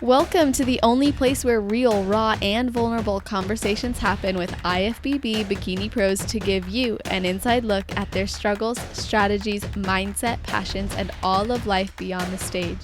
Welcome to the only place where real, raw, and vulnerable conversations happen with IFBB Bikini Pros to give you an inside look at their struggles, strategies, mindset, passions, and all of life beyond the stage.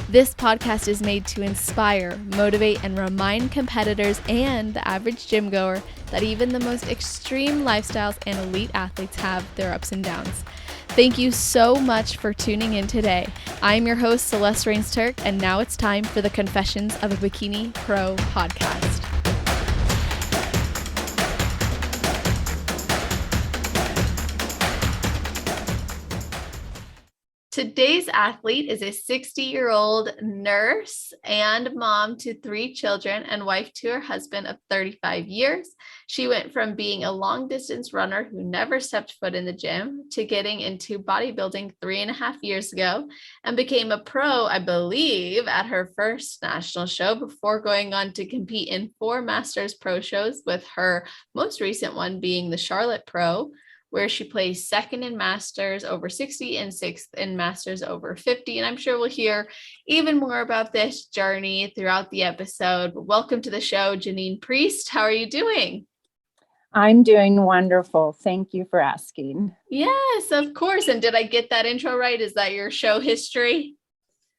This podcast is made to inspire, motivate, and remind competitors and the average gym goer that even the most extreme lifestyles and elite athletes have their ups and downs. Thank you so much for tuning in today. I'm your host, Celeste Rains-Turk, and now it's time for the Confessions of a Bikini Pro podcast. Today's athlete is a 60-year-old nurse and mom to 3 children and wife to her husband of 35 years. She went from being a long-distance runner who never stepped foot in the gym to getting into bodybuilding 3.5 years ago and became a pro, I believe, at her first national show before going on to compete in 4 Masters Pro shows, with her most recent one being the Charlotte Pro, where she placed second in Masters over 60 and 6th in Masters over 50. And I'm sure we'll hear even more about this journey throughout the episode. Welcome to the show, Jenean Priest. How are you doing? I'm doing wonderful. Thank you for asking. Yes, of course. And did I get that intro right? Is that your show history?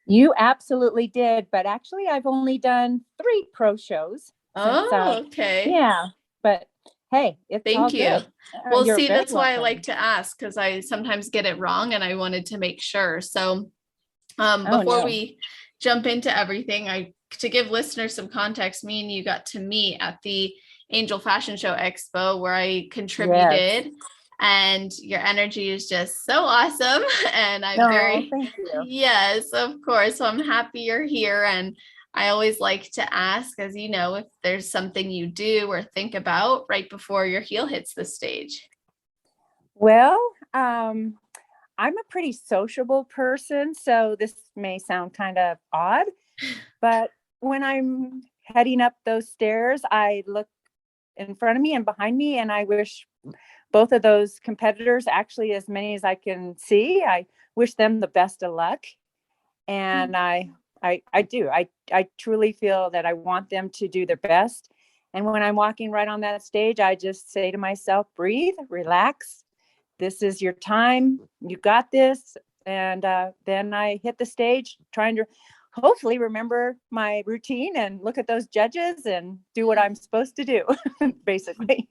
You absolutely did. But actually, I've only done 3 pro shows. Okay. Yeah. But hey, it's all Thank you. good. Well, You're see, very that's why I welcome. like to ask, because I sometimes get it wrong and I wanted to make sure. So before we jump into everything, to give listeners some context, me and you got to meet at the Angel Fashion Show Expo where I contributed. Yes. And your energy is just so awesome. And thank you. Yes, of course. So I'm happy you're here. And I always like to ask, as you know, if there's something you do or think about right before your heel hits the stage. Well, I'm a pretty sociable person, so this may sound kind of odd, but when I'm heading up those stairs, I look in front of me and behind me, and I wish both of those competitors, actually as many as I can see, I wish them the best of luck. And I do. I truly feel that I want them to do their best. And when I'm walking right on that stage, I just say to myself, breathe, relax. This is your time. You got this. And then I hit the stage trying to hopefully remember my routine and look at those judges and do what I'm supposed to do, basically.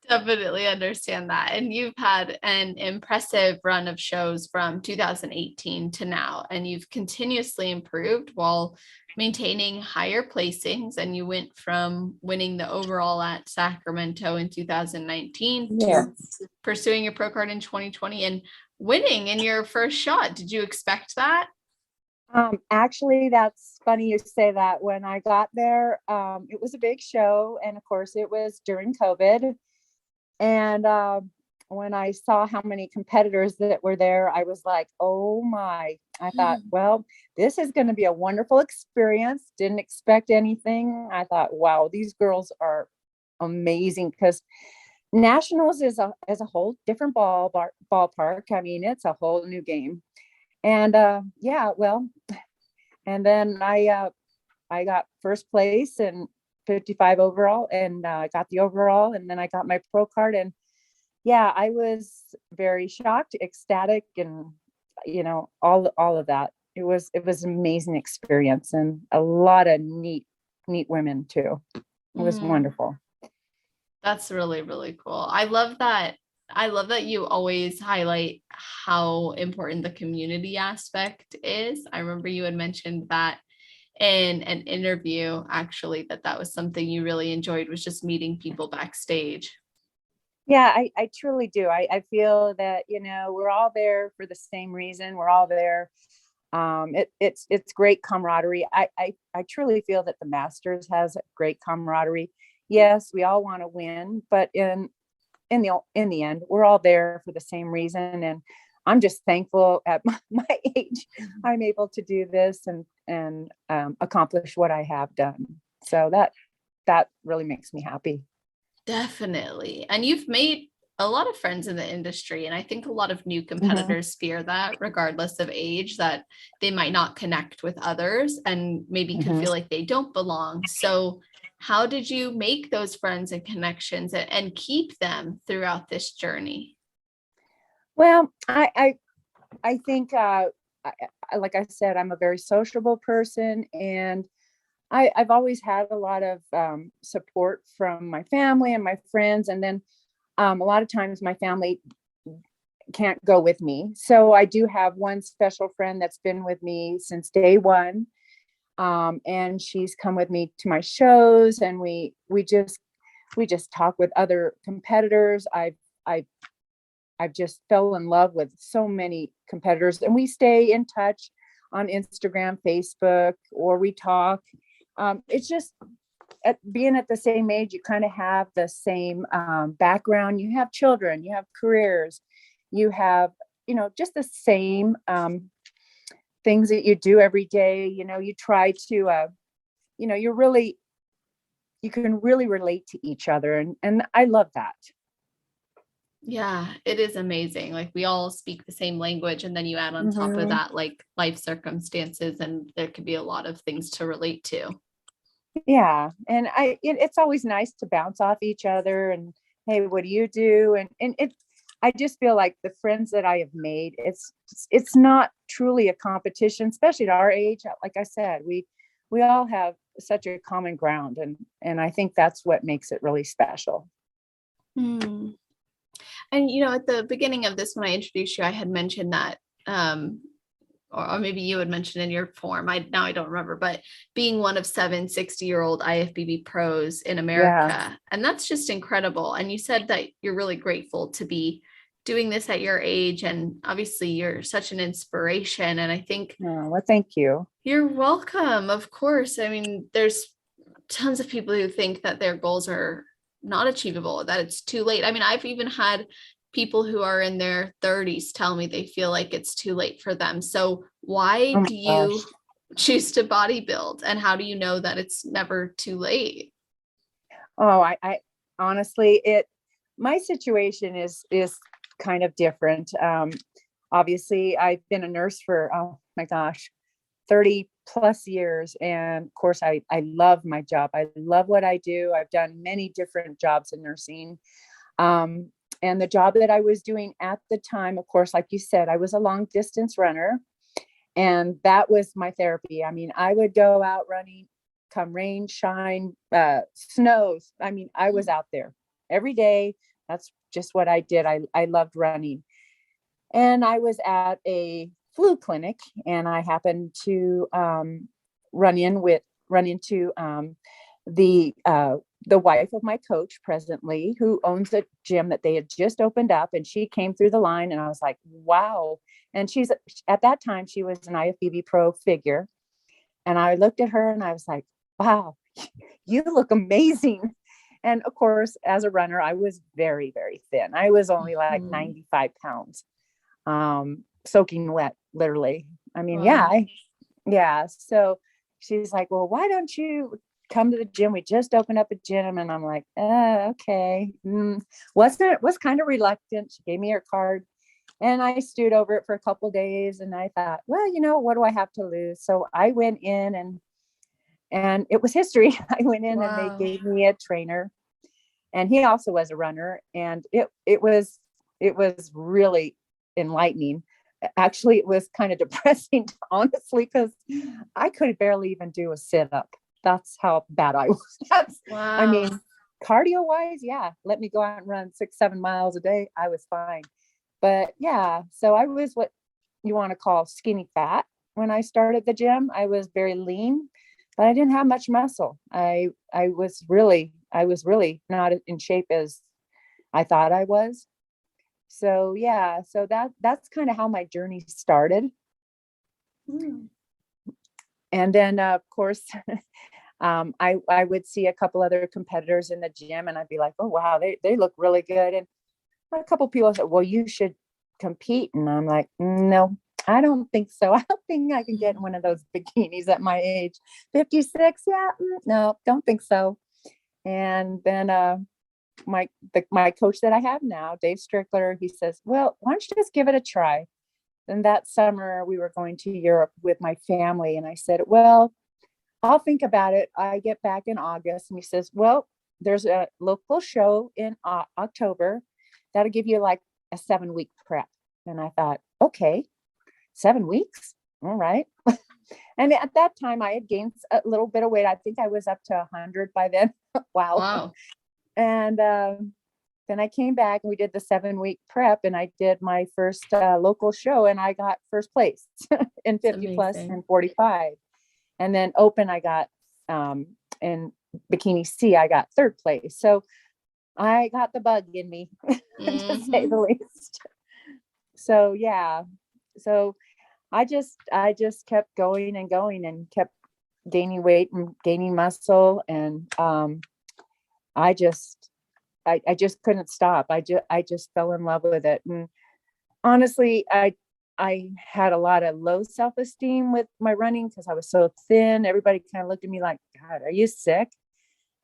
Definitely understand that. And you've had an impressive run of shows from 2018 to now, and you've continuously improved while maintaining higher placings. And you went from winning the overall at Sacramento in 2019 to pursuing your pro card in 2020 and winning in your first shot. Did you expect that? Actually, that's funny you say that. When I got there, it was a big show. And of course, it was during COVID. And when I saw how many competitors that were there, I was like, oh my, I thought, well, this is going to be a wonderful experience. Didn't expect anything. I thought, wow, these girls are amazing, because nationals is a whole different ballpark. I mean, it's a whole new game. And and then I got first place and 55 overall, and got the overall, and then I got my pro card. And yeah, I was very shocked, ecstatic, and all of that. It was an amazing experience, and a lot of neat women too. It was wonderful. That's really, really cool. I love that you always highlight how important the community aspect is. I remember you had mentioned that in an interview, actually, that was something you really enjoyed, was just meeting people backstage. Yeah, I truly do. I feel that, we're all there for the same reason. We're all there. It's great camaraderie. I truly feel that the Masters has great camaraderie. Yes, we all want to win, but in the end, we're all there for the same reason. And I'm just thankful at my age, I'm able to do this and accomplish what I have done. So that really makes me happy. Definitely. And you've made a lot of friends in the industry. And I think a lot of new Mhm. competitors fear that, regardless of age, that they might not connect with others and maybe could Mhm. feel like they don't belong. So, how did you make those friends and connections and keep them throughout this journey? Well, I think, like I said, I'm a very sociable person, and I've always had a lot of support from my family and my friends. And then a lot of times my family can't go with me. So I do have one special friend that's been with me since day one. And she's come with me to my shows, and we just talk with other competitors. I've I've just fell in love with so many competitors, and we stay in touch on Instagram, Facebook, or we talk. It's just being at the same age, you kind of have the same background. You have children, you have careers, you have, just the same things that you do every day. You try to, you're really, you can really relate to each other. And I love that. Yeah, it is amazing. Like we all speak the same language, and then you add on top of Mhm. that, like life circumstances, and there could be a lot of things to relate to. Yeah, and it's always nice to bounce off each other and, hey, what do you do? And I just feel like the friends that I have made, it's not truly a competition, especially at our age. Like I said, we all have such a common ground, and I think that's what makes it really special. Hmm. And at the beginning of this, when I introduced you, I had mentioned that, um, or maybe you had mentioned in your form. I don't remember, but being one of 7 60-year-old IFBB pros in Yeah. America, and that's just incredible. And you said that you're really grateful to be doing this at your age, and obviously you're such an inspiration. And I think Oh, well, thank you. you're welcome. Of course. I mean, there's tons of people who think that their goals are not achievable, that it's too late. I mean, I've even had people who are in their 30s tell me they feel like it's too late for them. So, Oh why my do gosh. you choose to bodybuild? And how do you know that it's never too late? Oh, I honestly, my situation is kind of different. Obviously, I've been a nurse for, oh my gosh, 30 plus years. And of course, I love my job. I love what I do. I've done many different jobs in nursing. Um, and the job that I was doing at the time, of course, like you said, I was a long distance runner, and that was my therapy. I mean, I would go out running, come rain, shine, snows. I mean, I was out there every day. That's just what I did. I loved running. And I was at a flu clinic, and I happened to run into the wife of my coach presently, who owns a gym that they had just opened up, and she came through the line, and I was like, wow. And she's at that time she was an IFBB Pro figure, and I looked at her and I was like, wow, you look amazing. And of course, as a runner, I was very, very thin. I was only like Mhm. 95 pounds, soaking wet, literally. I mean, yeah, Wow. yeah. So she's like, well, why don't you come to the gym? We just opened up a gym. And I'm like, okay. Was kind of reluctant. She gave me her card, and I stewed over it for a couple of days. And I thought, well, what do I have to lose? So I went in, and it was history. I went in and they Wow. gave me a trainer, and he also was a runner. And it was really enlightening. Actually, it was kind of depressing, honestly, because I could barely even do a sit up. That's how bad I was. I Wow. mean, cardio wise, yeah, let me go out and run 6 7 miles a day. I was fine. But yeah, so I was what you want to call skinny fat when I started the gym. I was very lean, but I didn't have much muscle. I was really not in shape as I thought I was. So yeah, so that's kind of how my journey started. Hmm. And then of course, I would see a couple other competitors in the gym, and I'd be like, oh wow, they look really good. And a couple people said, well, you should compete. And I'm like, no, I don't think so. I don't think I can get in one of those bikinis at my age. 56, yeah, no, don't think so. And then my coach that I have now, Dave Strickler, he says, well, why don't you just give it a try? And that summer we were going to Europe with my family. And I said, well, I'll think about it. I get back in August. And he says, well, there's a local show in October. That'll give you like a 7-week prep. And I thought, okay, 7 weeks. All right. And at that time I had gained a little bit of weight. I think I was up to 100 by then. Wow. And then I came back and we did the 7-week prep, and I did my first local show, and I got first place in 50 plus and 45. And then open, I got in bikini C, I got third place. So I got the bug in me, to say the least. So yeah. So I just kept going and going and kept gaining weight and gaining muscle. And I just couldn't stop. I just fell in love with it. And honestly, I had a lot of low self-esteem with my running because I was so thin. Everybody kind of looked at me like, God, are you sick?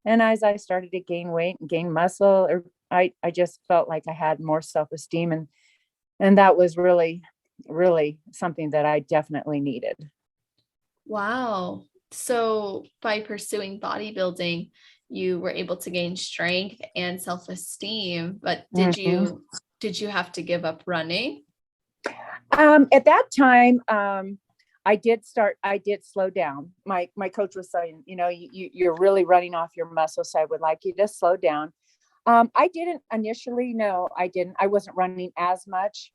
And as I started to gain weight and gain muscle, I just felt like I had more self-esteem. And that was really, really something that I definitely needed. Wow. So by pursuing bodybuilding, you were able to gain strength and self-esteem, but did you have to give up running? At that time, I did slow down. My coach was saying, you're really running off your muscle. So I would like you to slow down. I didn't initially, no, I didn't. I wasn't running as much.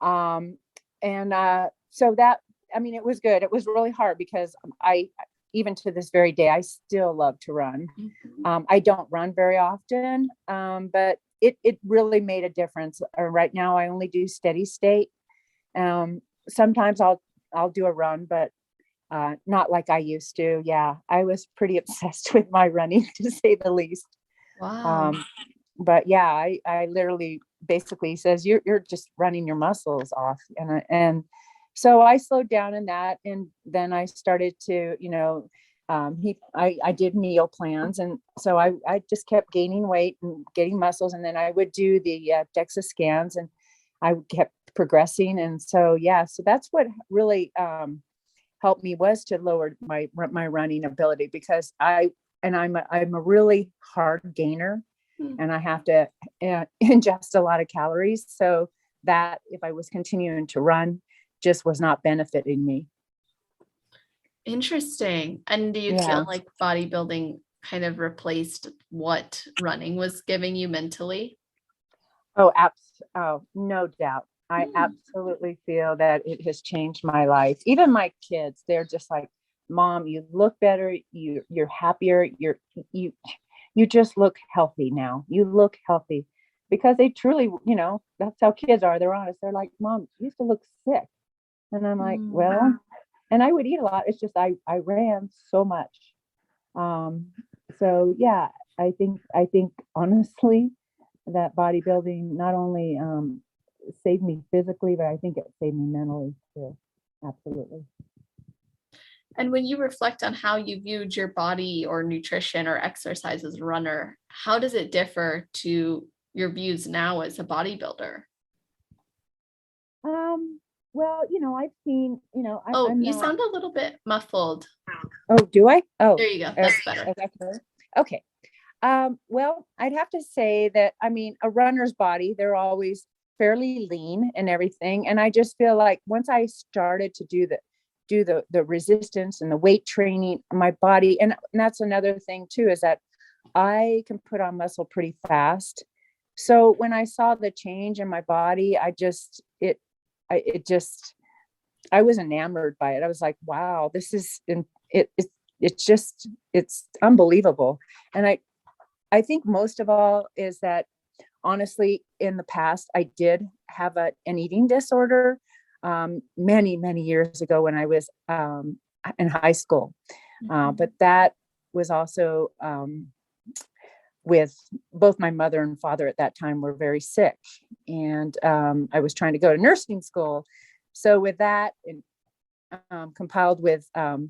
So that, it was good. It was really hard because even to this very day, I still love to run. I don't run very often, but it really made a difference. Right now, I only do steady state. Sometimes I'll do a run, but not like I used to. Yeah, I was pretty obsessed with my running, to say the least. Wow. But yeah, I literally basically says you're just running your muscles off, and so I slowed down in that, and then I started to, I did meal plans, and so I just kept gaining weight and getting muscles, and then I would do the DEXA scans, and I kept progressing, and so yeah, so that's what really helped me, was to lower my running ability, because I'm a really hard gainer. And I have to ingest a lot of calories. So that if I was continuing to run, just was not benefiting me. Interesting. And do you feel like bodybuilding kind of replaced what running was giving you mentally? Oh, no doubt. I absolutely feel that it has changed my life. Even my kids, they're just like, Mom, you look better. You're happier. You just look healthy now. You look healthy, because they truly, that's how kids are. They're honest. They're like, Mom, you used to look sick. And I'm like, well, and I would eat a lot. It's just, I ran so much. So yeah, I think honestly that bodybuilding not only saved me physically, but I think it saved me mentally too. Absolutely. And when you reflect on how you viewed your body or nutrition or exercise as a runner, how does it differ to your views now as a bodybuilder? Well, I've seen, You sound a little bit muffled. Oh, do I? Oh, there you go. That's better. Okay. Well, I'd have to say that, a runner's body, they're always fairly lean and everything. And I just feel like once I started to do the resistance and the weight training, my body, and that's another thing too, is that I can put on muscle pretty fast. So when I saw the change in my body, I was enamored by it. I was like, wow, this is, it's unbelievable. And I think most of all is that, honestly, in the past, I did have an eating disorder many, many years ago when I was in high school. But that was also with both my mother and father at that time were very sick. And I was trying to go to nursing school. So with that, and compiled with, I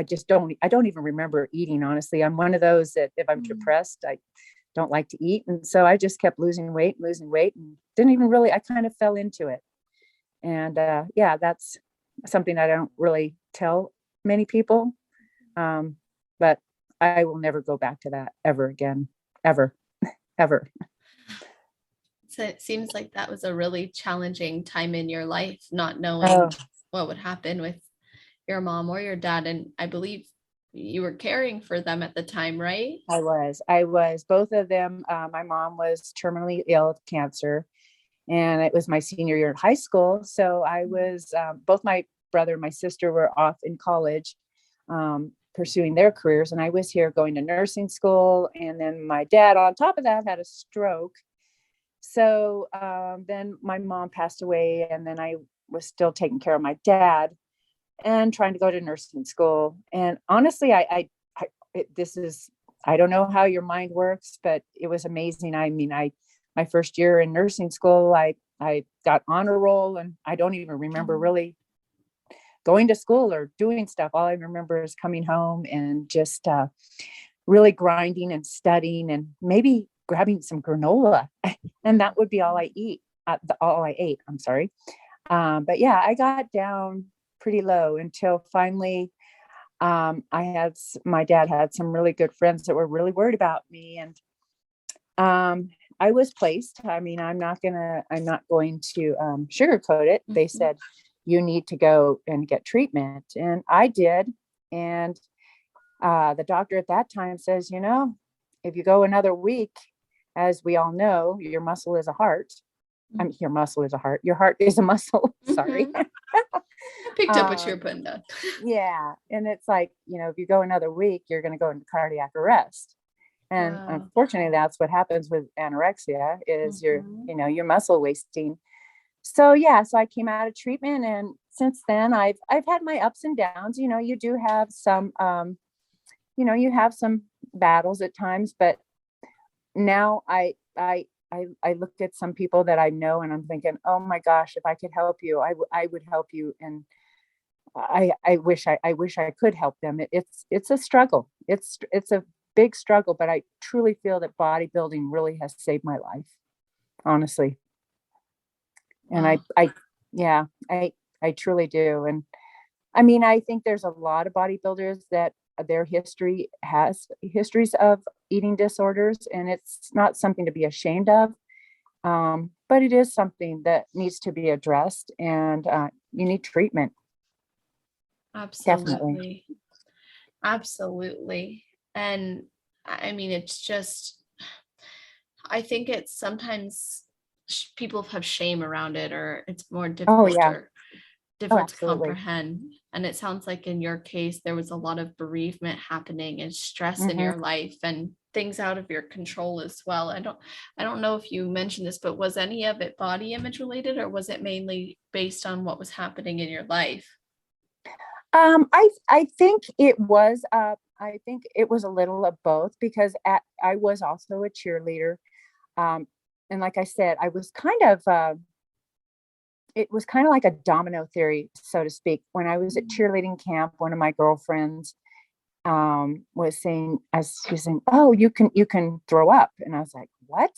don't even remember eating, honestly. I'm one of those that if I'm depressed, don't like to eat. And so I just kept losing weight, and didn't even really, I kind of fell into it. And yeah, that's something that I don't really tell many people. But I will never go back to that ever again, ever, ever. So it seems like that was a really challenging time in your life, not Oh, knowing what would happen with your mom or your dad. And I believe you were caring for them at the time, right? I was both of them. My mom was terminally ill with cancer, and it was my senior year in high school. So I was, both my brother and my sister were off in college, pursuing their careers. And I was here going to nursing school. And then my dad, on top of that, had a stroke. So then my mom passed away, and then I was still taking care of my dad and trying to go to nursing school. And honestly, this is, I don't know how your mind works, but it was amazing. I mean, my first year in nursing school, I got honor roll, and I don't even remember really going to school or doing stuff. All I remember is coming home and just really grinding and studying, and maybe grabbing some granola, and that would be all I eat. All I ate. I'm sorry. But yeah, I got down pretty low until finally my dad had some really good friends that were really worried about me. And I was placed. I mean, I'm not going to sugarcoat it. They said, you need to go and get treatment. And I did. And the doctor at that time says, if you go another week, as we all know, your muscle is a heart. Your muscle is a heart. Your heart is a muscle. Sorry. I picked up what you were putting down. Yeah. And it's like, if you go another week, you're going to go into cardiac arrest. And unfortunately, that's what happens with anorexia is your muscle wasting. So yeah, so I came out of treatment, and since then I've had my ups and downs. You do have some, you have some battles at times, but now I look at some people that I know, and I'm thinking, oh my gosh, if I could help you, I would help you. And I wish I could help them. It's a struggle. It's a big struggle, but I truly feel that bodybuilding really has saved my life, honestly. And I truly do. And I mean, I think there's a lot of bodybuilders that their histories of eating disorders, and it's not something to be ashamed of. But it is something that needs to be addressed, and you need treatment. Absolutely. Definitely. Absolutely. And I mean, it's just, I think it's sometimes people have shame around it, or it's more difficult or difficult to comprehend. And it sounds like in your case, there was a lot of bereavement happening and stress in your life and things out of your control as well. I don't know if you mentioned this, but was any of it body image related, or was it mainly based on what was happening in your life? I think it was, I think it was a little of both, because I was also a cheerleader. And like I said, I was kind of, it was kind of like a domino theory, so to speak. When I was at cheerleading camp, one of my girlfriends was saying, oh, you can throw up. And I was like, what?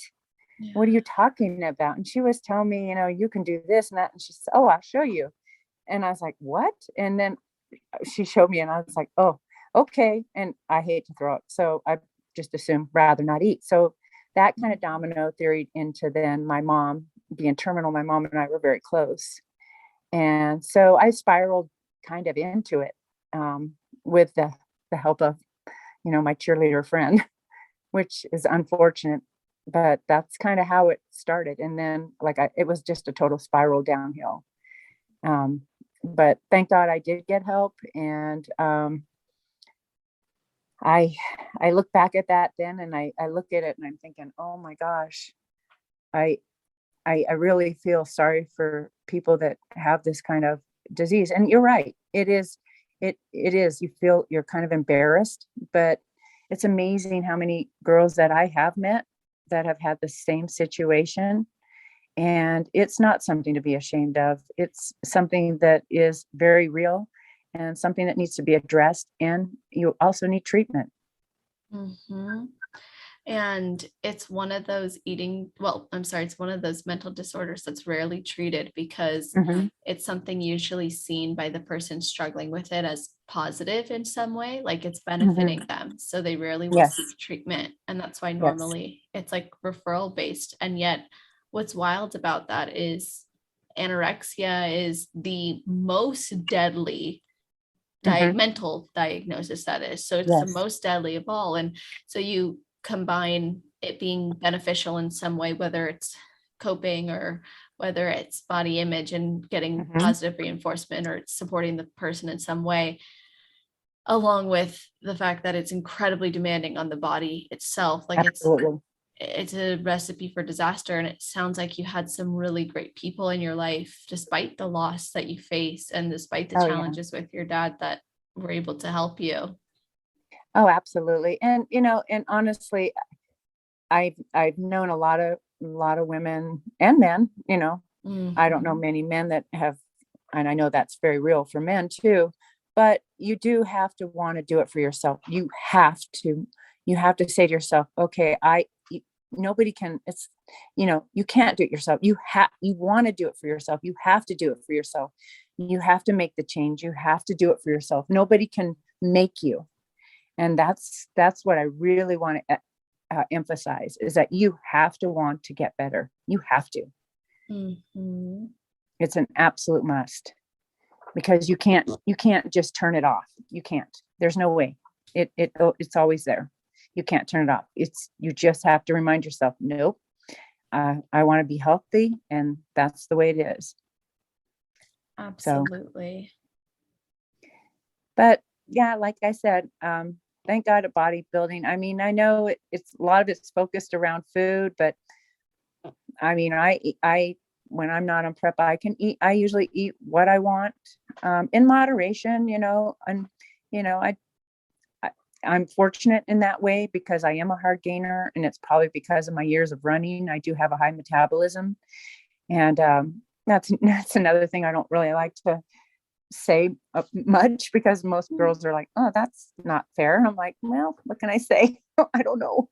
Yeah. What are you talking about? And she was telling me, you can do this and that. And she said, oh, I'll show you. And I was like, what? And then she showed me, and I was like, oh, okay. And I hate to throw up, so I just assumed rather not eat. So that kind of domino theory into then my mom being terminal. My mom and I were very close, and so I spiraled kind of into it, with the help of my cheerleader friend, which is unfortunate, but that's kind of how it started. And then it was just a total spiral downhill. But thank God I did get help. And I look back at that then, and I look at it, and I'm thinking, oh my gosh, I really feel sorry for people that have this kind of disease. And you're right. It is, you feel you're kind of embarrassed, but it's amazing how many girls that I have met that have had the same situation. And it's not something to be ashamed of. It's something that is very real and something that needs to be addressed. And you also need treatment. Mm-hmm. And it's one of those it's one of those mental disorders that's rarely treated because Mhm. it's something usually seen by the person struggling with it as positive in some way, like it's benefiting Mhm. them. So they rarely will Yes. seek treatment. And that's why Yes. normally it's like referral based. And yet, what's wild about that is anorexia is the most deadly Mhm. mental diagnosis, that is. So it's the Yes. most deadly of all. And so you combine it being beneficial in some way, whether it's coping or whether it's body image and getting Mhm. positive reinforcement or supporting the person in some way, along with the fact that it's incredibly demanding on the body itself. Like Absolutely. it's a recipe for disaster. And it sounds like you had some really great people in your life, despite the loss that you face and despite the Oh yeah. challenges with your dad, that were able to help you. Oh, absolutely. And and honestly, I've known a lot of women and men, I don't know Mhm. many men that have, and I know that's very real for men too, but you do have to want to do it for yourself. You have to say to yourself, okay, nobody can, you can't do it yourself. You want to do it for yourself. You have to do it for yourself. You have to make the change. You have to do it for yourself. Nobody can make you. And that's what I really want to emphasize, is that you have to want to get better. You have to. Mhm. It's an absolute must, because you can't just turn it off. You can't. There's no way. It's always there. You can't turn it off. You just have to remind yourself, nope, I want to be healthy, and that's the way it is. So, Absolutely. but yeah, like I said, thank God at bodybuilding. I mean, I know it's a lot of it's focused around food, but I mean, I when I'm not on prep, I can eat. I usually eat what I want, in moderation, and you know, I, I I'm fortunate in that way, because I am a hard gainer, and it's probably because of my years of running. I do have a high metabolism, and that's another thing I don't really like to say much, because most girls are like, "Oh, that's not fair." I'm like, "Well, what can I say? I don't know."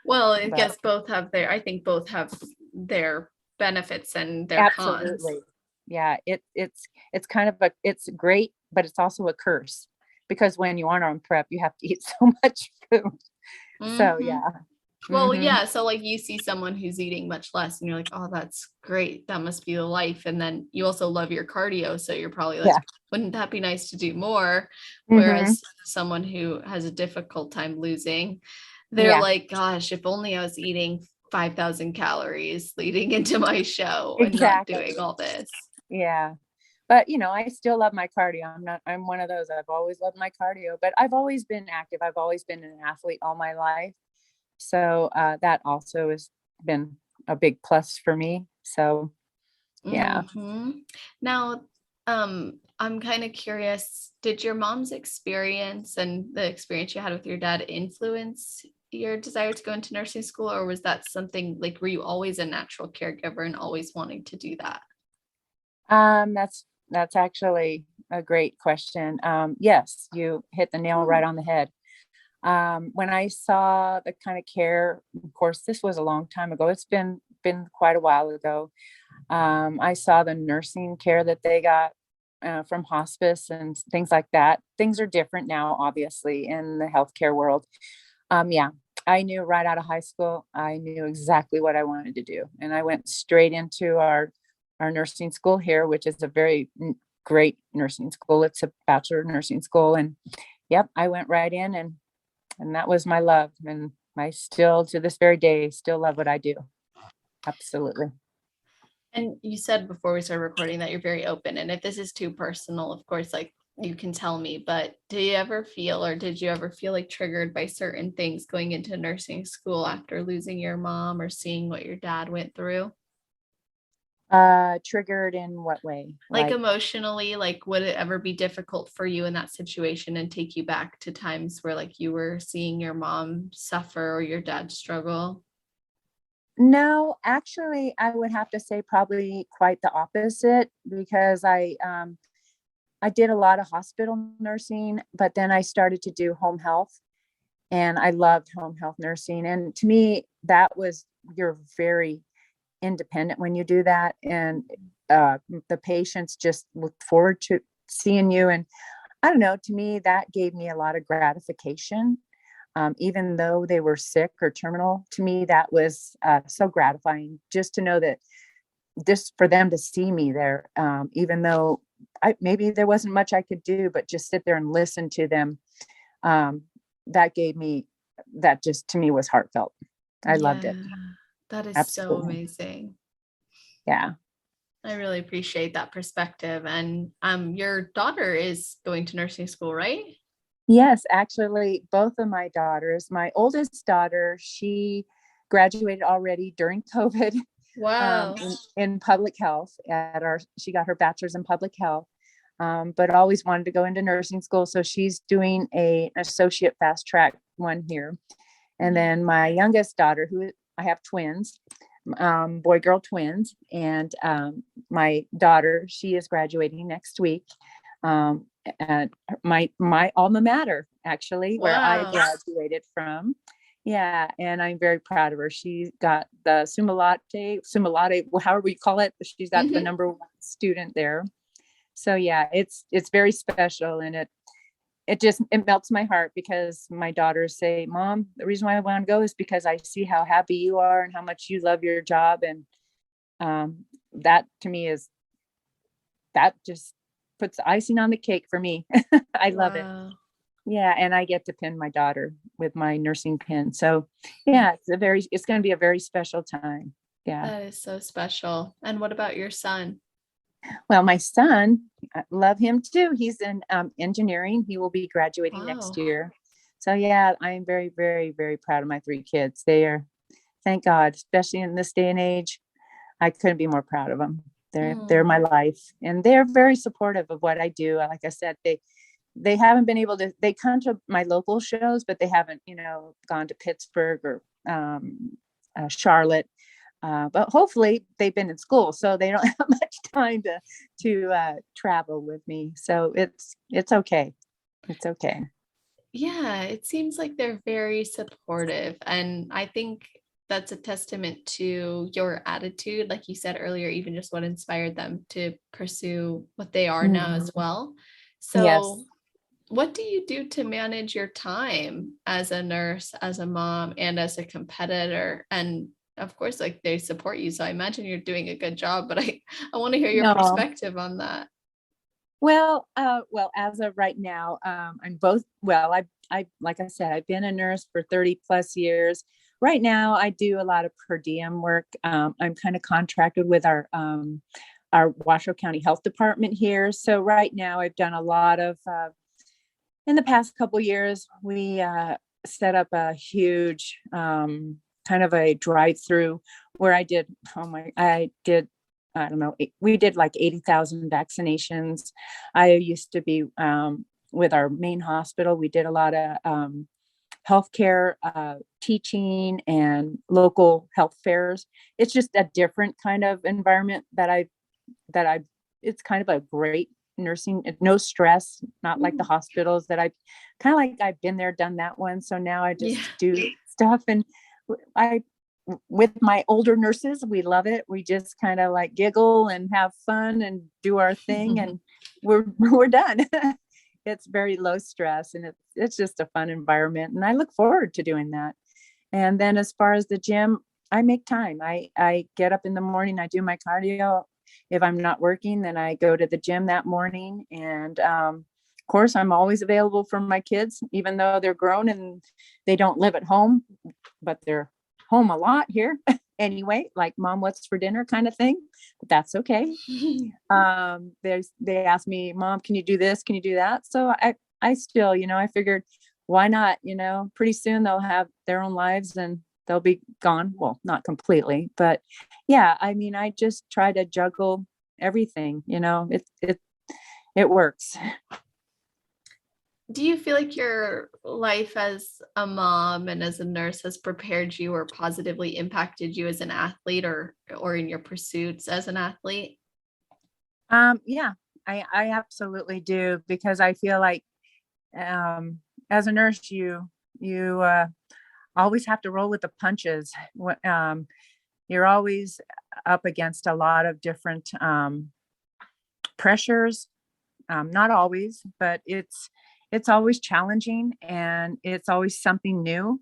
Well, I But guess I think both have their benefits and their cons. absolutely. Yeah, it's kind of it's great, but it's also a curse, because when you aren't on prep, you have to eat so much food. So Mhm. yeah. Well, Mhm. yeah. So, like, you see someone who's eating much less, and you're like, oh, that's great. That must be the life. And then you also love your cardio. So, you're probably like, Yeah. wouldn't that be nice to do more? Mhm. Whereas someone who has a difficult time losing, they're Yeah, like, gosh, if only I was eating 5,000 calories leading into my show and not exactly. doing all this. Yeah. But, I still love my cardio. I'm one of those. I've always loved my cardio, but I've always been active. I've always been an athlete all my life. So, that also has been a big plus for me. So, yeah. Now, I'm kind of curious, did your mom's experience and the experience you had with your dad influence your desire to go into nursing school, or was that something like, were you always a natural caregiver and always wanting to do that? That's actually a great question. Yes, you hit the nail right on the head. When I saw the kind of care, of course, this was a long time ago. It's been quite a while ago. I saw the nursing care that they got, from hospice and things like that. Things are different now, obviously, in the healthcare world. Yeah, I knew right out of high school, I knew exactly what I wanted to do, and I went straight into our nursing school here, which is a very great nursing school. It's a bachelor of nursing school, and yep, I went right in, and that was my love, and I still, to this very day, still love what I do. Absolutely. And you said before we started recording that you're very open. And if this is too personal, of course, like you can tell me, but do you ever feel or did you ever feel like triggered by certain things going into nursing school after losing your mom or seeing what your dad went through? Triggered in what way? Like Like, emotionally, like would it ever be difficult for you in that situation and take you back to times where like you were seeing your mom suffer or your dad struggle? no, actually, I would have to say probably quite the opposite, because I did a lot of hospital nursing, but then I started to do home health. and I loved home health nursing. And to me, you're very independent when you do that. And the patients just look forward to seeing you. And I don't know, to me, that gave me a lot of gratification. Even though they were sick or terminal, to me, that was so gratifying just to know that just for them to see me there, even though maybe there wasn't much I could do, but just sit there and listen to them. That just to me was heartfelt. I loved it. That is so Absolutely. amazing. Yeah. I really appreciate that perspective. And your daughter is going to nursing school, right? Yes, actually, both of my daughters, my oldest daughter, she graduated already during COVID Wow. in public health she got her bachelor's in public health, but always wanted to go into nursing school. So she's doing an associate fast track one here. And then my youngest daughter, who I have twins, boy, girl twins. And my daughter, she is graduating next week. At my alma mater, actually, where I Wow. graduated from. Yeah, and I'm very proud of her. She got the summa laude, however you call it. She's got the number one student there. So yeah, it's very special, and it melts my heart because my daughters say, "Mom, the reason why I want to go is because I see how happy you are and how much you love your job." And that to me that just puts icing on the cake for me. I love it. Wow. Yeah, and I get to pin my daughter with my nursing pin. So yeah, it's going to be a very special time. Yeah. That is so special. And what about your son? Well, my son, I love him too. He's in engineering. He will be graduating next Wow. year. So yeah, I'm very, very, very proud of my three kids. They are, thank God, especially in this day and age, I couldn't be more proud of them. They're my life, and they're very supportive of what I do. Like I said, they haven't been able to, they come to my local shows, but they haven't, gone to Pittsburgh or Charlotte. But hopefully they've been in school, so they don't have much time to travel with me. So it's okay. It's okay. Yeah, it seems like they're very supportive. And I think that's a testament to your attitude. Like you said earlier, even just what inspired them to pursue what they are now as well. Yes. So, what do you do to manage your time as a nurse, as a mom, and as a competitor? And of course, like they support you. So I imagine you're doing a good job, but I want to hear your No. perspective on that. Well, as of right now, I'm both. Well, like I said, I've been a nurse for 30 plus years. Right now, I do a lot of per diem work. I'm kind of contracted with our Washoe County Health Department here. So right now, I've done a lot of. In the past couple years, we set up a huge kind of a drive-through where I don't know, we did like 80,000 vaccinations. I used to be with our main hospital. We did a lot of healthcare teaching and local health fairs. It's just a different kind of environment it's kind of a great nursing, no stress, not like the hospitals that I've been there, done that one. So now I just do stuff, and I with my older nurses, we love it. We just kind of like giggle and have fun and do our thing, and we're done. It's very low stress, and it's just a fun environment, and I look forward to doing that. And then as far as the gym, I make time. I get up in the morning, I do my cardio. If I'm not working, then I go to the gym that morning. And of course, I'm always available for my kids, even though they're grown and they don't live at home, but they're home a lot here anyway, like mom, what's for dinner kind of thing. But that's okay. They ask me, Mom, can you do this? Can you do that? So I still, I figured, why not? Pretty soon they'll have their own lives and they'll be gone. Well, not completely, but yeah, I mean, I just try to juggle everything, it works. Do you feel like your life as a mom and as a nurse has prepared you or positively impacted you as an athlete or in your pursuits as an athlete? Yeah, I absolutely do, because I feel like as a nurse, You always have to roll with the punches. You're always up against a lot of different pressures. Not always, but it's always challenging, and it's always something new.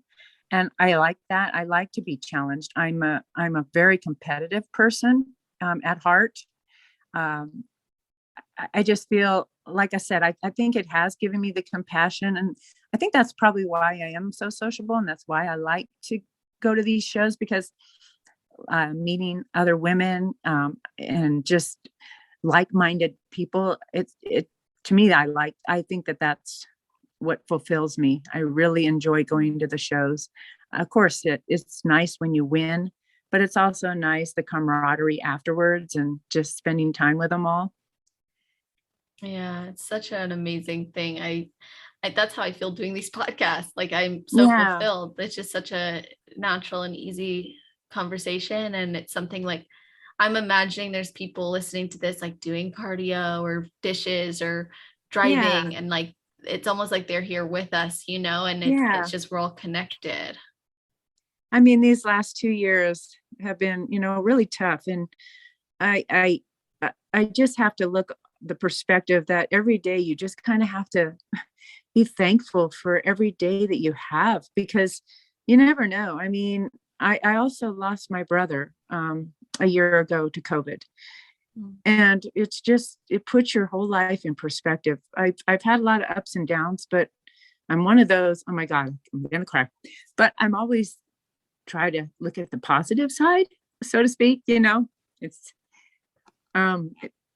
And I like that. I like to be challenged. I'm a very competitive person at heart. Um, I just feel, like I said, I think it has given me the compassion. And I think that's probably why I am so sociable. And that's why I like to go to these shows, because meeting other women and just like-minded people, it to me, I think that's what fulfills me. I really enjoy going to the shows. Of course, it's nice when you win, but it's also nice, the camaraderie afterwards and just spending time with them all. Yeah, it's such an amazing thing. I that's how I feel doing these podcasts. Like I'm so Yeah. fulfilled. It's just such a natural and easy conversation. And it's something like I'm imagining there's people listening to this, like doing cardio or dishes or Yeah. driving, and like it's almost like they're here with us, and it's Yeah. just we're all connected. I mean, these last 2 years have been, really tough. And I, I, I just have to look the perspective that every day you just kind of have to be thankful for every day that you have, because you never know. I mean, I also lost my brother a year ago to COVID. Mm. And it puts your whole life in perspective. I've had a lot of ups and downs, but I'm one of those, oh my God, I'm going to cry. But I'm always try to look at the positive side, so to speak. It's,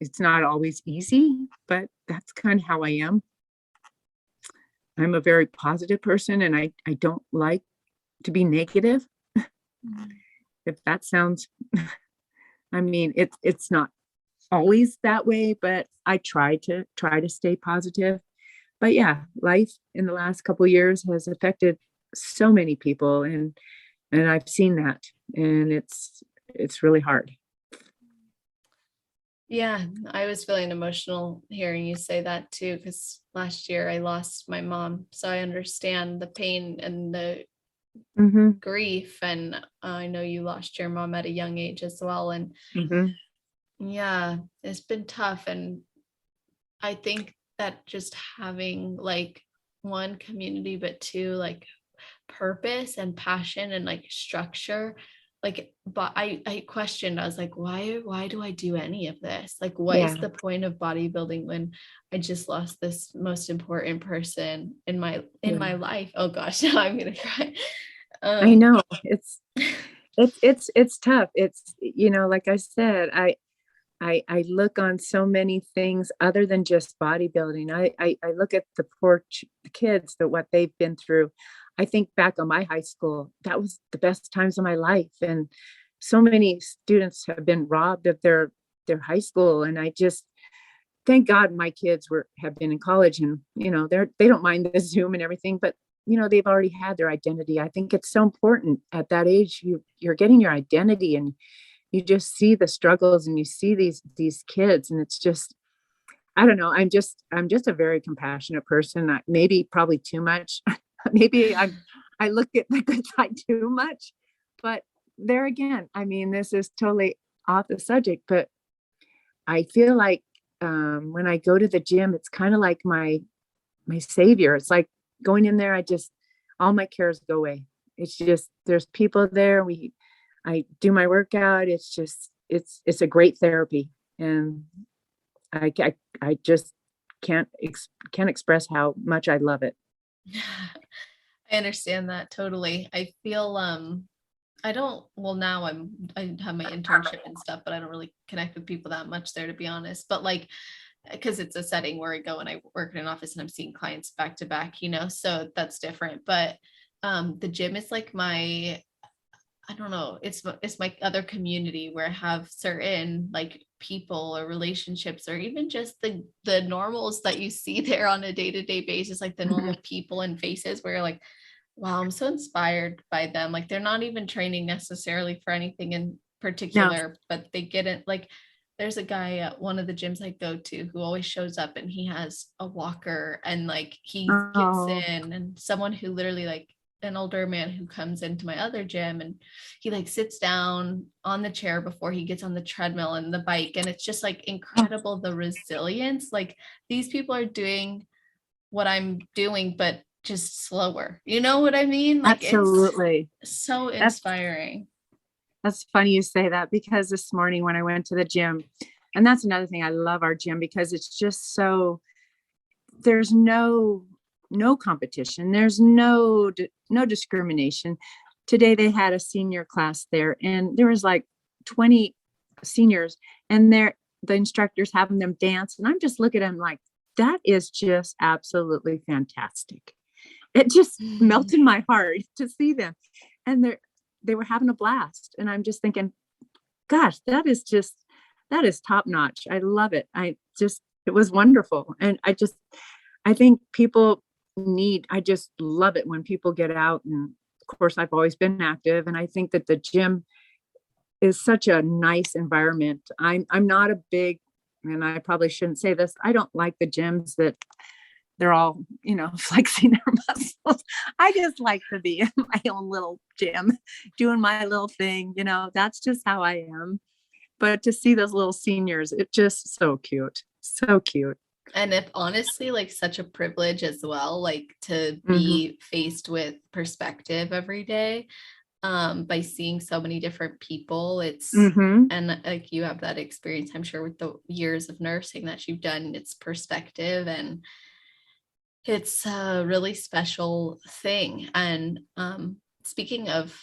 it's not always easy, but that's kind of how I am. I'm a very positive person, and I don't like to be negative. Mm. If that sounds, I mean, it's not always that way, but I try to stay positive. But yeah, life in the last couple of years has affected so many people, and I've seen that, and it's really hard. Yeah, I was feeling emotional hearing you say that too, because last year I lost my mom. So I understand the pain and the Mm-hmm. grief. And I know you lost your mom at a young age as well. And Mm-hmm. yeah, it's been tough. And I think that just having like one community, but two, like purpose and passion and like structure, like, but I questioned, I was like, why do I do any of this? Like, what is Yeah. the point of bodybuilding when I just lost this most important person in Yeah. my life? Oh gosh, now I'm gonna cry. I um know, it's tough. It's, like I said, I look on so many things other than just bodybuilding. I look at the poor kids, that what they've been through. I think back on my high school, that was the best times of my life. And so many students have been robbed of their high school. And I just thank God my kids have been in college, and they don't mind the Zoom and everything, but they've already had their identity. I think it's so important at that age. You're getting your identity, and you just see the struggles, and you see these kids, and it's just, I don't know. I'm just a very compassionate person. Maybe probably too much. Maybe I look at the good side too much. But there again, I mean, this is totally off the subject, but I feel like when I go to the gym, it's kind of like my savior. It's like going in there. All my cares go away. It's just, there's people there. I do my workout. It's just, it's a great therapy. And I just can't express how much I love it. I understand that totally. I feel I don't, well, now I have my internship and stuff, but I don't really connect with people that much there, to be honest. But like, because it's a setting where I go and I work in an office and I'm seeing clients back to back, so that's different. But the gym is like I don't know, it's my other community where I have certain like people or relationships, or even just the normals that you see there on a day-to-day basis, like the normal people and faces where you're like, wow, I'm so inspired by them. Like they're not even training necessarily for anything in No. particular, but they get it. Like there's a guy at one of the gyms I go to who always shows up, and he has a walker, and like he gets Oh, in, and someone who literally like an older man who comes into my other gym, and he like sits down on the chair before he gets on the treadmill and the bike, and it's just like incredible, the resilience. Like these people are doing what I'm doing, but just slower. You know what I mean? Like it's absolutely. so That's inspiring. That's funny you say that, because this morning when I went to the gym, and that's another thing, I love our gym because it's just so, there's no competition. There's no discrimination. Today they had a senior class there, and there was like 20 seniors, and the instructors having them dance, and I'm just looking at them like, that is just absolutely fantastic. It just melted my heart to see them, and they were having a blast, and I'm just thinking, gosh, that is top notch. I love it. It was wonderful. And I think people I just love it when people get out. And of course, I've always been active. And I think that the gym is such a nice environment. I'm not a big, and I probably shouldn't say this, I don't like the gyms that they're all, flexing their muscles. I just like to be in my own little gym, doing my little thing. That's just how I am. But to see those little seniors, it's just so cute. So cute. And if honestly, like such a privilege as well, like to Mm-hmm. be faced with perspective every day, by seeing so many different people. Mm-hmm. And like you have that experience, I'm sure, with the years of nursing that you've done, it's perspective, and it's a really special thing. And speaking of,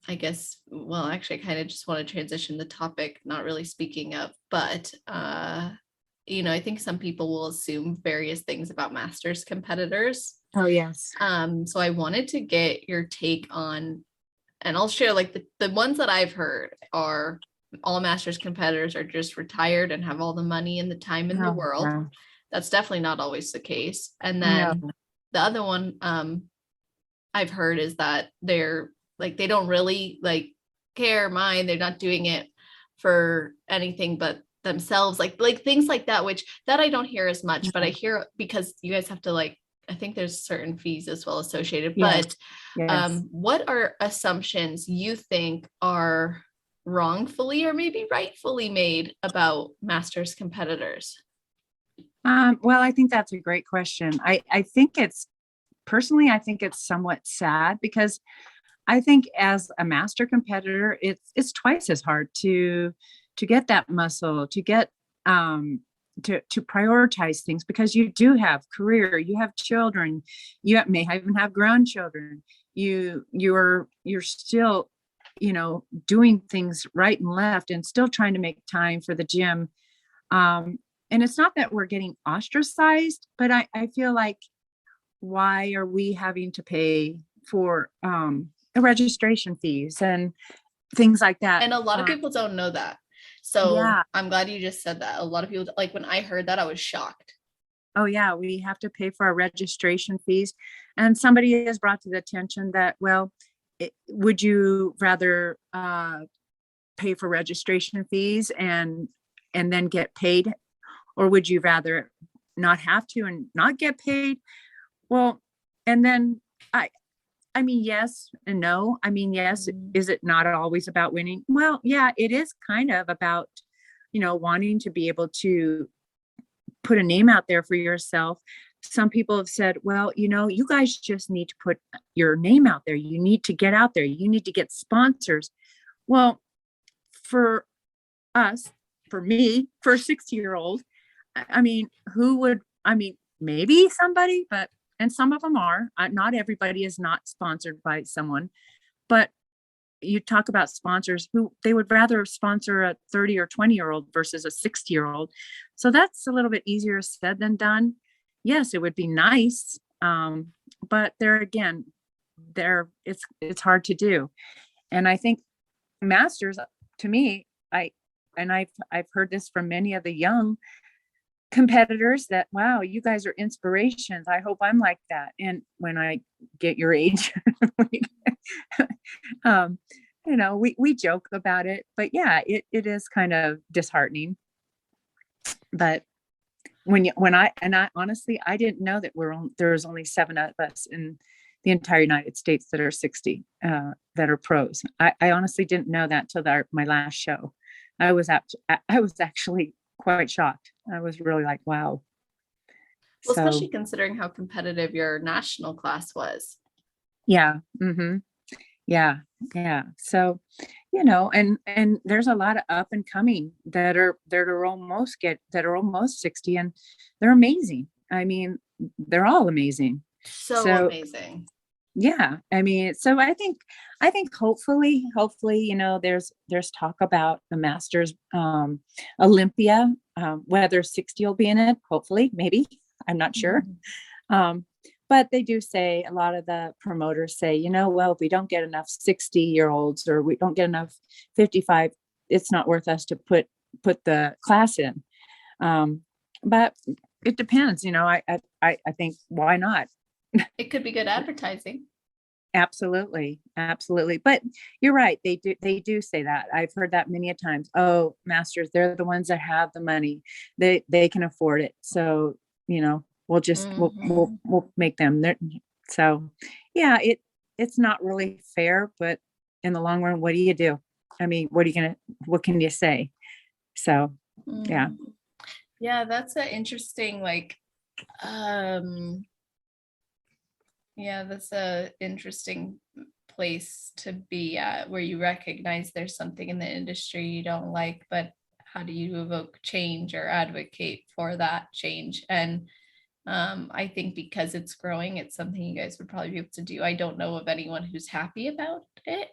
I guess, well, actually, I kind of just want to transition the topic, not really speaking of, but I think some people will assume various things about masters competitors. Oh, yes. So I wanted to get your take on, and I'll share like the ones that I've heard are all masters competitors are just retired and have all the money and the time in the Oh, world. yeah. That's definitely not always the case. And No. then the other one I've heard is that they're like, they don't really like care, mind, they're not doing it for anything but themselves, like things like that, which that I don't hear as much, but I hear, because you guys have to like, I think there's certain fees as well associated. Yes. But Yes. what are assumptions you think are wrongfully or maybe rightfully made about masters competitors? Well, I think that's a great question. I think personally, I think it's somewhat sad, because I think as a master competitor, it's twice as hard to get that muscle, to get to prioritize things, because you do have career, you have children, may even have grandchildren. You're still, doing things right and left, and still trying to make time for the gym. And it's not that we're getting ostracized, but I feel like, why are we having to pay for the registration fees and things like that? And a lot of people don't know that. So Yeah. I'm glad you just said that. A lot of people, like when I heard that, I was shocked. Oh, yeah. We have to pay for our registration fees. And somebody has brought to the attention that, well, would you rather pay for registration fees and then get paid, or would you rather not have to and not get paid? Well, and then I mean, yes and no. I mean, yes, is it not always about winning? Well, yeah, it is kind of about, wanting to be able to put a name out there for yourself. Some people have said, well, you guys just need to put your name out there. You need to get out there. You need to get sponsors. Well, for us, for me, for a 60-year-old, I mean, maybe somebody, but, and some of them are, not everybody is not sponsored by someone, but you talk about sponsors who they would rather sponsor a 30 or 20-year-old versus a 60-year-old. So that's a little bit easier said than done. Yes, it would be nice. But it's hard to do. And I think masters, to me, I've heard this from many of the young competitors that, wow, you guys are inspirations. I hope I'm like that. And when I get your age, we joke about it, but yeah, it is kind of disheartening. But when I honestly, I didn't know that there was only 7 of us in the entire United States that are 60, that are pros. I honestly didn't know that till my last show. I was actually quite shocked. I was really like, wow. Well, So especially considering how competitive your national class was. yeah. Yeah. Yeah. So, and there's a lot of up and coming that are almost 60, and they're amazing. I mean, they're all amazing. So So amazing. yeah, I mean, so I think hopefully, there's talk about the Masters, Olympia, whether 60 will be in it, hopefully, maybe, I'm not sure. Mhm. But they do say, a lot of the promoters say, well, if we don't get enough 60-year-olds, or we don't get enough 55, it's not worth us to put the class in. But it depends, I think, why not? It could be good advertising. Absolutely. Absolutely. But you're right. They do say that. I've heard that many a times. Oh, Masters, they're the ones that have the money. They can afford it. So, we'll just, Mhm. we'll make them there. So yeah, it's not really fair, but in the long run, what do you do? I mean, what can you say? So yeah. Mm. Yeah, that's an interesting, um, yeah, that's a interesting place to be at, where you recognize there's something in the industry you don't like, but how do you evoke change or advocate for that change? And I think because it's growing, it's something you guys would probably be able to do. I don't know of anyone who's happy about it.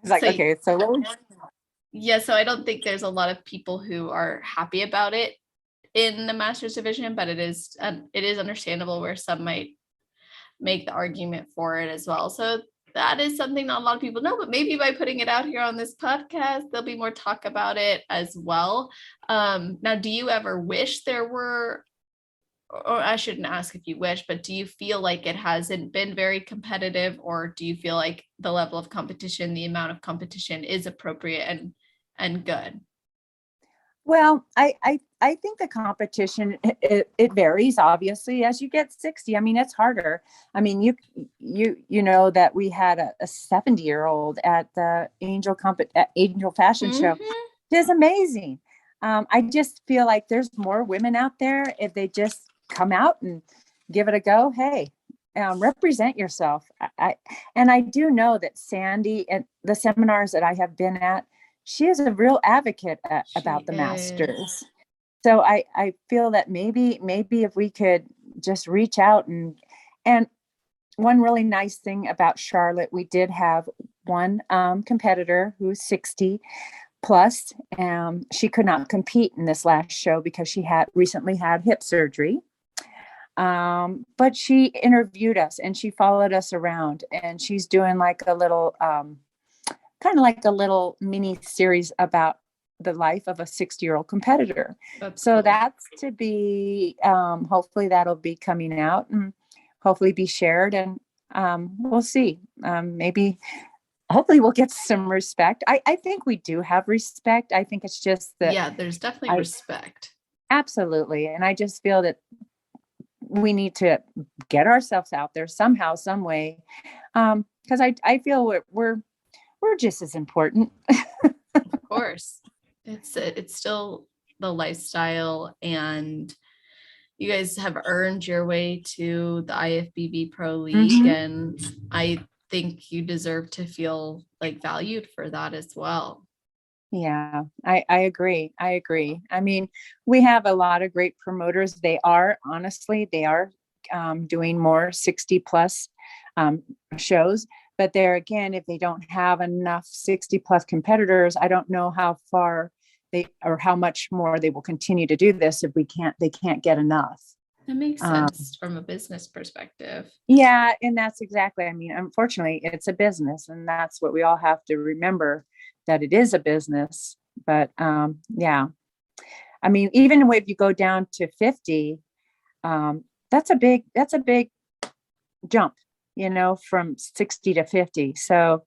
It's like, So okay, so yeah, so I don't think there's a lot of people who are happy about it in the master's division, but it is understandable where some might make the argument for it as well. So that is something not a lot of people know, but maybe by putting it out here on this podcast, there'll be more talk about it as well. Now, do you ever wish there were, or I shouldn't ask if you wish, but do you feel like it hasn't been very competitive, or do you feel like the level of competition, the amount of competition is appropriate and good? Well, I think the competition, it varies, obviously, as you get 60. I mean, it's harder. I mean, you know that we had a 70-year-old at the Angel Fashion Show. Mm-hmm. It is amazing. I just feel like there's more women out there. If they just come out and give it a go, hey, represent yourself. And I do know that Sandy, and the seminars that I have been at, she is a real advocate She about the is. Masters. So I feel that maybe if we could just reach out, and one really nice thing about Charlotte, we did have one competitor who's 60 plus. She could not compete in this last show because she had recently had hip surgery. But she interviewed us and she followed us around, and she's doing like a little kind of like a little mini series about the life of a 60-year-old competitor. That's So cool. that's to be, hopefully that'll be coming out and hopefully be shared, and we'll see. Maybe, hopefully we'll get some respect. I think we do have respect. I think it's just that Yeah, there's definitely I respect. absolutely, and I just feel that we need to get ourselves out there somehow, some way, because I feel we're just as important. Of course. It's still the lifestyle, and you guys have earned your way to the IFBB Pro League, Mhm. and I think you deserve to feel like valued for that as well. Yeah, I agree. I agree. I mean, we have a lot of great promoters. They are doing more 60 plus shows. But there again, if they don't have enough 60 plus competitors, I don't know how far or how much more they will continue to do this if they can't get enough. That makes Um, sense from a business perspective. yeah, and that's exactly, I mean, unfortunately, it's a business, and that's what we all have to remember, that it is a business. But yeah, I mean, even if you go down to 50, that's a big jump, from 60 to 50. So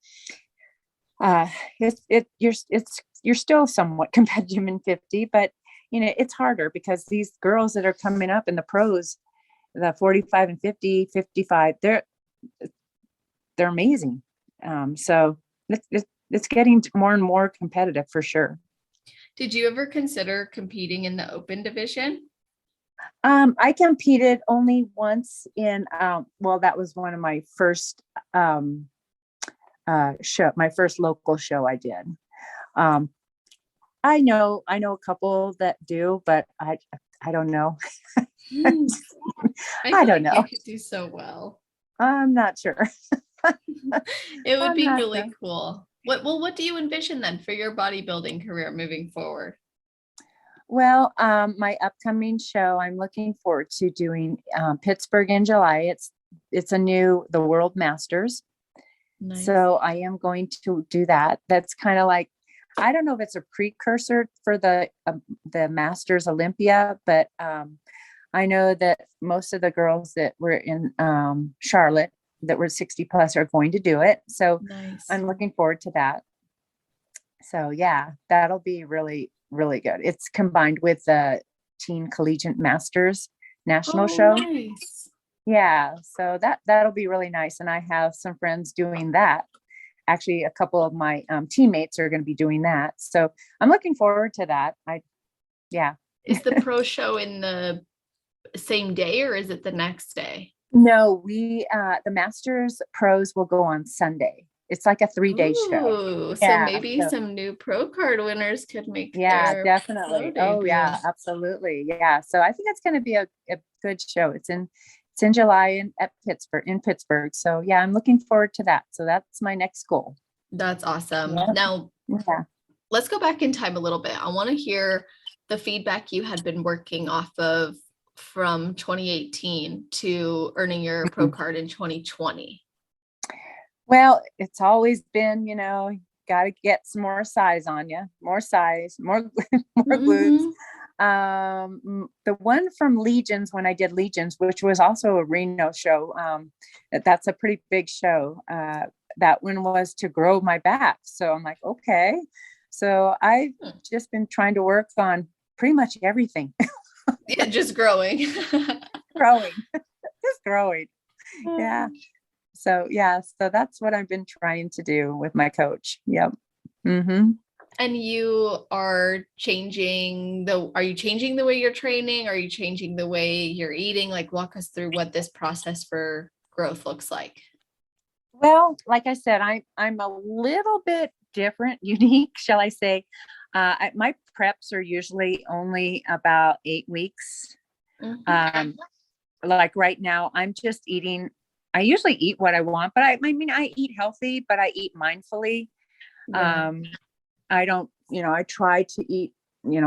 it's you're still somewhat competitive in 50, but it's harder because these girls that are coming up in the pros, the 45 and 50, 55, they're amazing. So it's getting more and more competitive for sure. Did you ever consider competing in the open division? I competed only once in, well, that was one of my first my first local show I did. I know a couple that do, but I don't know. I don't know. You could do so well. I'm not sure. It would be really cool. What do you envision then for your bodybuilding career moving forward? Well, my upcoming show, I'm looking forward to doing Pittsburgh in July. It's the World Masters. Nice. So I am going to do that. That's kind of like, I don't know if it's a precursor for the Masters Olympia, but I know that most of the girls that were in Charlotte that were 60 plus are going to do it. So nice. I'm looking forward to that. So yeah, that'll be really, really good. It's combined with the Teen Collegiate Masters National show. Nice. Yeah. So that'll be really nice. And I have some friends doing that. Actually, a couple of my teammates are going to be doing that. So I'm looking forward to that. Is the pro show in the same day or is it the next day? No, the Masters pros will go on Sunday. It's like a 3-day show. So maybe some new pro card winners could make their definitely. Oh yeah, absolutely. Yeah. So I think it's going to be a good show. It's in July in Pittsburgh. So yeah, I'm looking forward to that. So that's my next goal. That's awesome. Yeah. Now, let's go back in time a little bit. I want to hear the feedback you had been working off of from 2018 to earning your pro card in 2020. Well, it's always been, got to get some more size on you, more size, more glutes. The one from Legions, when I did Legions, which was also a Reno show, that's a pretty big show. That one was to grow my back. So I'm like, okay. So I've just been trying to work on pretty much everything. Yeah, just growing. Just growing. Yeah. So that's what I've been trying to do with my coach. Yep. Mm-hmm. And you are changing are you changing the way you're training? Are you changing the way you're eating? Like, walk us through what this process for growth looks like. Well, like I said, I'm a little bit different, unique, shall I say. My preps are usually only about 8 weeks. Mm-hmm. Like right now, I'm just eating. I usually eat what I want, but I eat healthy, but I eat mindfully. Yeah. I don't, I try to eat,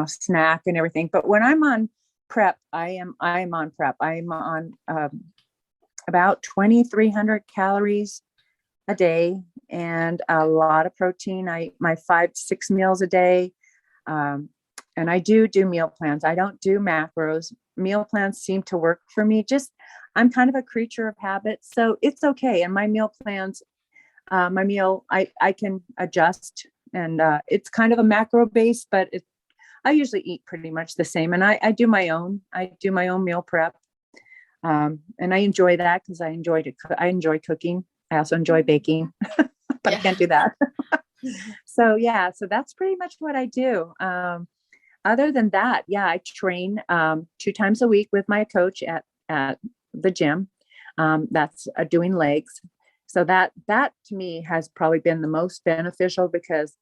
snack and everything. But when I'm on prep, I'm on prep. I'm on about 2,300 calories a day and a lot of protein. I eat my 5 to 6 meals a day. And I do meal plans. I don't do macros. Meal plans seem to work for me. I'm kind of a creature of habit, so it's okay. And my meal plans, I can adjust, and it's kind of a macro base, but I usually eat pretty much the same. And I do my own meal prep. And I enjoy that because I enjoy cooking. I also enjoy baking, but I can't do that. So that's pretty much what I do. Other than that, I train 2 times a week with my coach at the gym. That's doing legs. So that to me has probably been the most beneficial because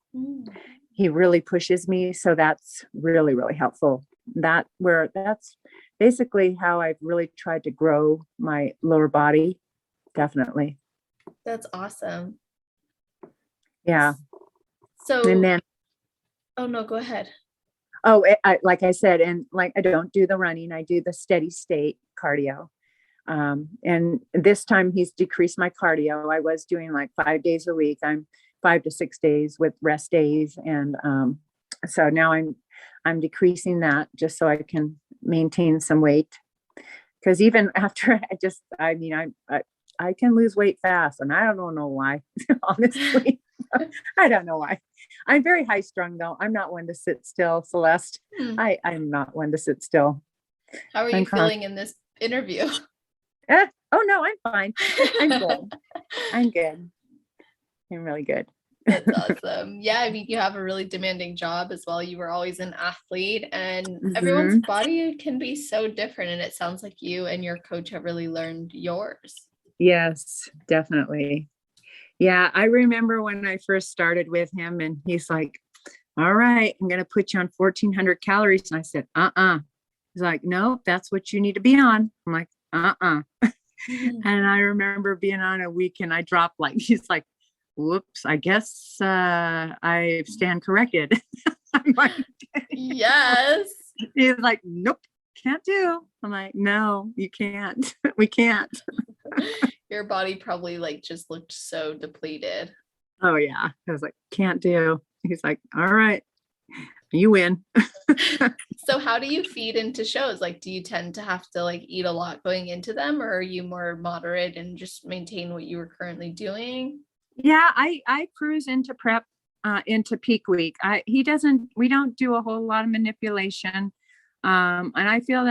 he really pushes me. So that's really, really helpful. That's basically how I've really tried to grow my lower body. Definitely. That's awesome. Yeah. So, and then, oh no, go ahead. Oh, like I said, and like, I don't do the running, I do the steady state cardio. And this time he's decreased my cardio. I was doing like 5 days a week. I'm 5 to 6 days with rest days. And, so now I'm decreasing that just so I can maintain some weight. Cause even after I can lose weight fast and I don't know why, honestly. I don't know why. I'm very high strung though. I'm not one to sit still, Celeste. Hmm. I'm not one to sit still. How are you feeling in this interview? Oh no, I'm fine. I'm good. I'm good. I'm really good. That's awesome. Yeah, I mean, you have a really demanding job as well. You were always an athlete, and everyone's body can be so different. And it sounds like you and your coach have really learned yours. Yes, definitely. Yeah, I remember when I first started with him, and he's like, all right, I'm going to put you on 1,400 calories. And I said, He's like, no, that's what you need to be on. I'm like, And I remember being on a week and I dropped he's like, whoops, I guess I stand corrected. I'm like, yes. He's like, nope, can't do. I'm like, no, you can't. We can't. Your body probably just looked so depleted. Oh yeah. I was like, can't do. He's like, all right, you win. So how do you feed into shows? Do you tend to have to eat a lot going into them, or are you more moderate and just maintain what you were currently doing? Yeah, I cruise into prep, into peak week. We don't do a whole lot of manipulation. And I feel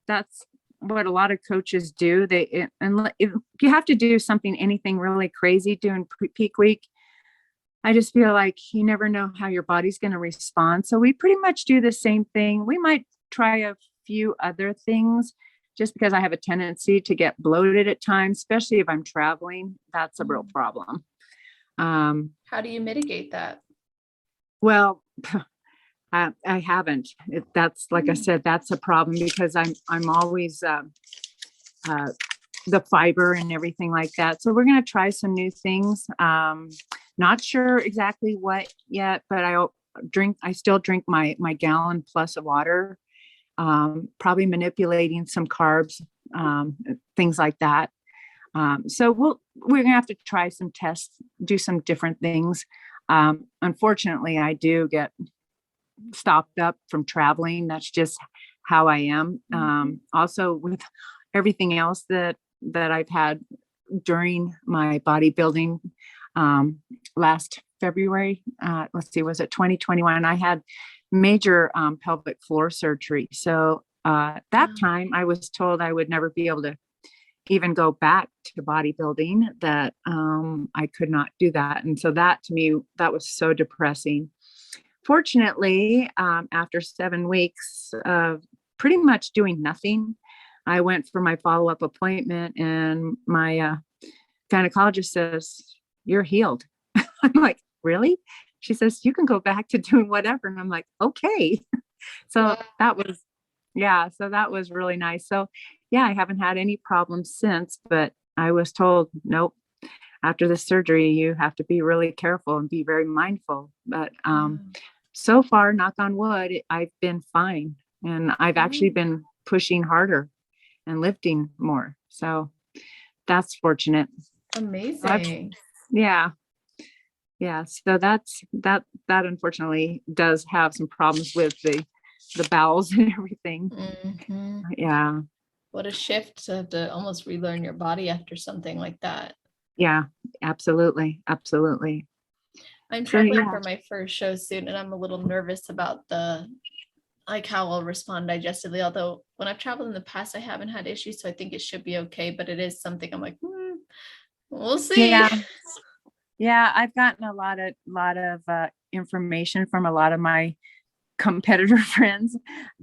that's what a lot of coaches do. If you have to do anything really crazy during peak week, I just feel like you never know how your body's going to respond. So we pretty much do the same thing. We might try a few other things just because I have a tendency to get bloated at times, especially if I'm traveling. That's a real problem. How do you mitigate that? Well, I haven't. That's like I said, that's a problem because I'm always the fiber and everything like that. So we're going to try some new things. Not sure exactly what yet, but I still drink my gallon plus of water, probably manipulating some carbs, things like that. So we're gonna have to try some tests, do some different things. Unfortunately, I do get stopped up from traveling. That's just how I am. Also with everything else that I've had during my bodybuilding, last February, let's see, was it 2021? I had major pelvic floor surgery. So that time I was told I would never be able to even go back to bodybuilding, that I could not do that. And so that to me, that was so depressing. Fortunately, after 7 weeks of pretty much doing nothing, I went for my follow-up appointment and my gynecologist says, you're healed. I'm like, really? She says, you can go back to doing whatever. And I'm like, okay. So that was really nice. So yeah, I haven't had any problems since, but I was told, nope, after the surgery, you have to be really careful and be very mindful. But so far, knock on wood, I've been fine. And I've actually been pushing harder and lifting more. So that's fortunate. Amazing. Yeah. So that unfortunately does have some problems with the bowels and everything. Yeah. What a shift to almost relearn your body after something like that. Yeah, absolutely. Absolutely. I'm traveling for my first show soon, and I'm a little nervous about how I'll respond digestively. Although when I've traveled in the past, I haven't had issues, so I think it should be okay. But it is something I'm like, we'll see. Yeah, I've gotten a lot of information from a lot of my competitor friends,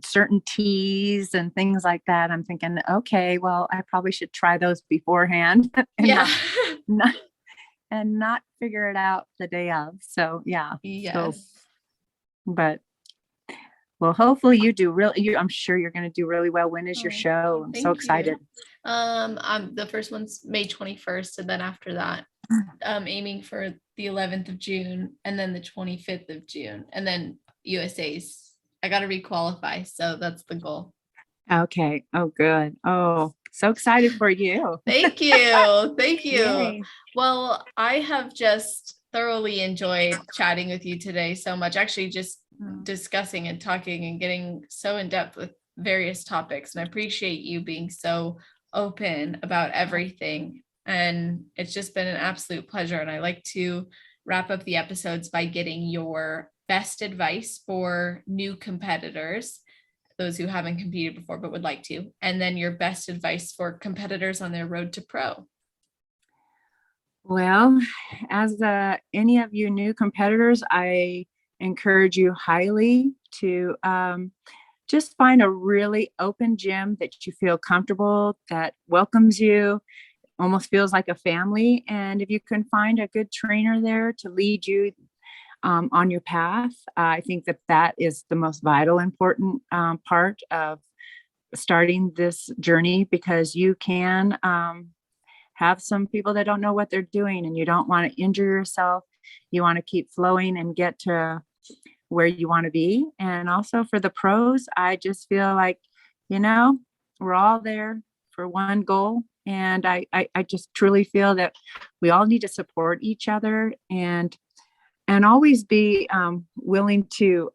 certain teas and things like that. I'm thinking, okay, well, I probably should try those beforehand and not figure it out the day of. So yeah. Yes. So, but well, hopefully you do I'm sure you're going to do really well. When is your show? I'm so excited. The first one's May 21st. And then after that, I'm aiming for the 11th of June and then the 25th of June. And then USA's, I got to requalify. So that's the goal. Okay. Oh, good. Oh, so excited for you. Thank you. Thank you. Yay. Well, I have just thoroughly enjoyed chatting with you today so much, actually just discussing and talking and getting so in depth with various topics. And I appreciate you being so open about everything. And it's just been an absolute pleasure. And I like to wrap up the episodes by getting your best advice for new competitors, those who haven't competed before but would like to, and then your best advice for competitors on their road to pro. Well, as any of you new competitors, I encourage you highly to just find a really open gym that you feel comfortable, that welcomes you, almost feels like a family. And if you can find a good trainer there to lead you on your path, I think that is the most vital, important part of starting this journey, because you can have some people that don't know what they're doing, and you don't want to injure yourself. You want to keep flowing and get to where you want to be. And also for the pros, I just feel like, we're all there for one goal. And I just truly feel that we all need to support each other and always be willing to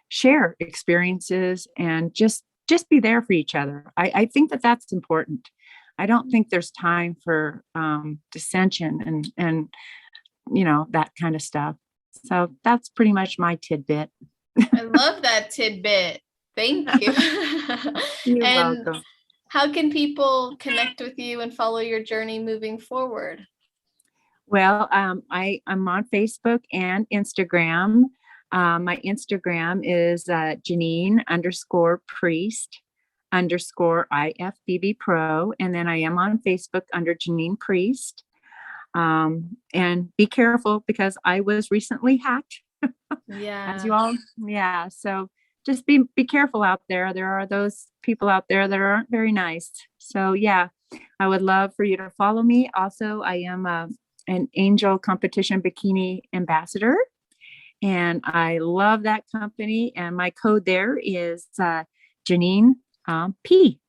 share experiences and just be there for each other. I think that's important. I don't think there's time for dissension and that kind of stuff. So that's pretty much my tidbit. I love that tidbit. Thank you. You're And welcome. how can people connect with you and follow your journey moving forward? Well, I'm on Facebook and Instagram. My Instagram is Jenean_Priest _IFBB Pro. And then I am on Facebook under Jenean Priest. And be careful, because I was recently hacked. Yeah. As you all, yeah. So just be careful out there. There are those people out there that aren't very nice. So yeah, I would love for you to follow me. Also, I am an Angel Competition Bikini Ambassador, and I love that company. And my code there is Jenean P.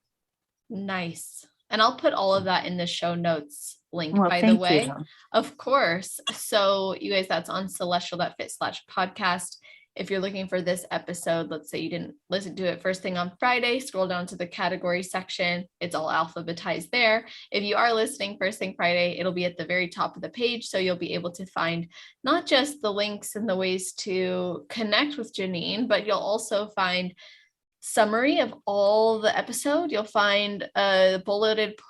Nice. And I'll put all of that in the show notes link, Well, by the way. you. Of course. So you guys, that's on celestial.fit/podcast. If you're looking for this episode, let's say you didn't listen to it first thing on Friday, scroll down to the category section. It's all alphabetized there. If you are listening first thing Friday, it'll be at the very top of the page. So you'll be able to find not just the links and the ways to connect with Jenean, but you'll also find summary of all the episode. You'll find a bulleted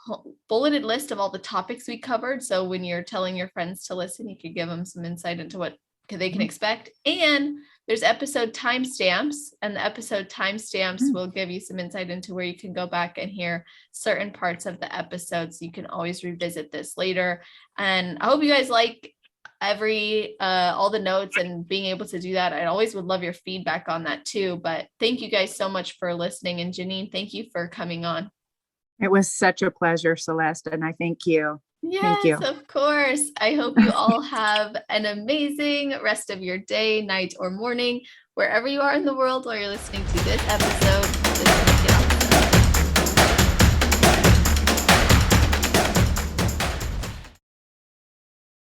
list of all the topics we covered. So when you're telling your friends to listen, you could give them some insight into what they can expect. And there's episode timestamps, and the episode timestamps will give you some insight into where you can go back and hear certain parts of the episode. So you can always revisit this later. And I hope you guys like all the notes and being able to do that. I always would love your feedback on that too. But thank you guys so much for listening. And Jenean, thank you for coming on. It was such a pleasure, Celeste, and I thank you. Yes, thank you. Of course. I hope you all have an amazing rest of your day, night, or morning, wherever you are in the world while you're listening to this episode.